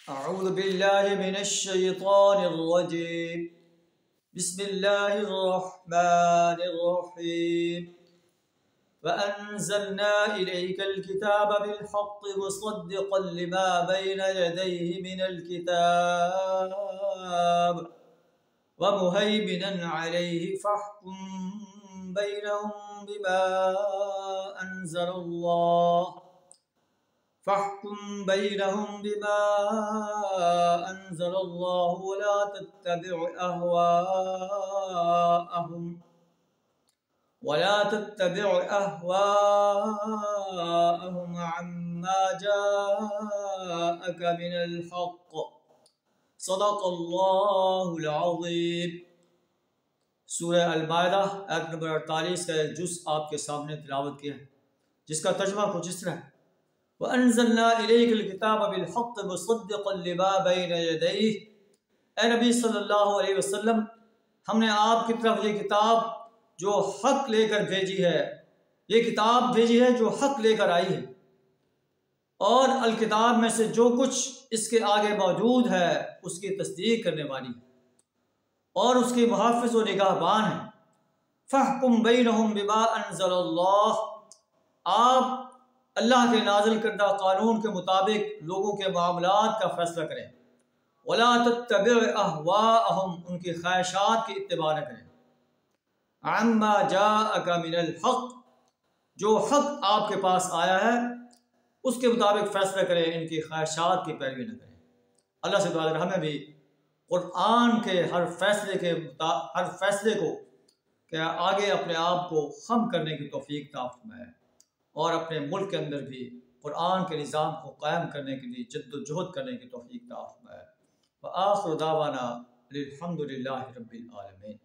أعوذ بالله من الشيطان الرجيم. بسم الله الرحمن الرحيم. وأنزلنا إليك الكتاب بالحق مصدقا لما بين يديه من الكتاب ومهيمنا عليه فاحكم بينهم بما أنزل الله ولا تتبع أهواءهم عما جاءك من الحق. صدق اللہ العظیم. سورہ المائدہ آیت نمبر 48 کا ایک جز آپ کے سامنے تلاوت کیا ہے، جس کا ترجمہ کچھ اس طرح ہے: وَأَنزَلْنَا إِلَيْكَ الْكِتَابَ بِالْحَقِّ مُصَدِّقًا لِمَا بَيْنَ يَدَيْهِ. اے نبی صلی اللہ علیہ وسلم، ہم نے آپ کی طرف یہ کتاب جو حق لے کر بھیجی ہے، یہ کتاب بھیجی ہے جو حق لے کر آئی ہے، اور الکتاب میں سے جو کچھ اس کے آگے موجود ہے اس کی تصدیق کرنے والی ہے اور اس کی محافظ و نگہبان ہے. فَاحْكُمْ بَيْنَهُمْ بِمَا أَنزَلَ اللَّهُ. آپ اللہ کے نازل کردہ قانون کے مطابق لوگوں کے معاملات کا فیصلہ کریں. وَلَا تَتَّبِعْ أَهْوَاءَهُمْ. ان کی خواہشات کی اتباع نہ کریں. عَمَّا جَاءَكَ مِنَ الْحَقِّ. جو حق آپ کے پاس آیا ہے اس کے مطابق فیصلہ کریں، ان کی خواہشات کی پیروی نہ کریں. اللہ سے دعا ہے ہمیں بھی قرآن کے ہر فیصلے کو کہ آگے اپنے آپ کو خم کرنے کی توفیق عطا فرمائے، اور اپنے ملک کے اندر بھی قرآن کے نظام کو قائم کرنے کے لیے جد و جہد کرنے کی توفیق عطا فرمائے. وآخر دعوانا الحمد للہ رب العالمین.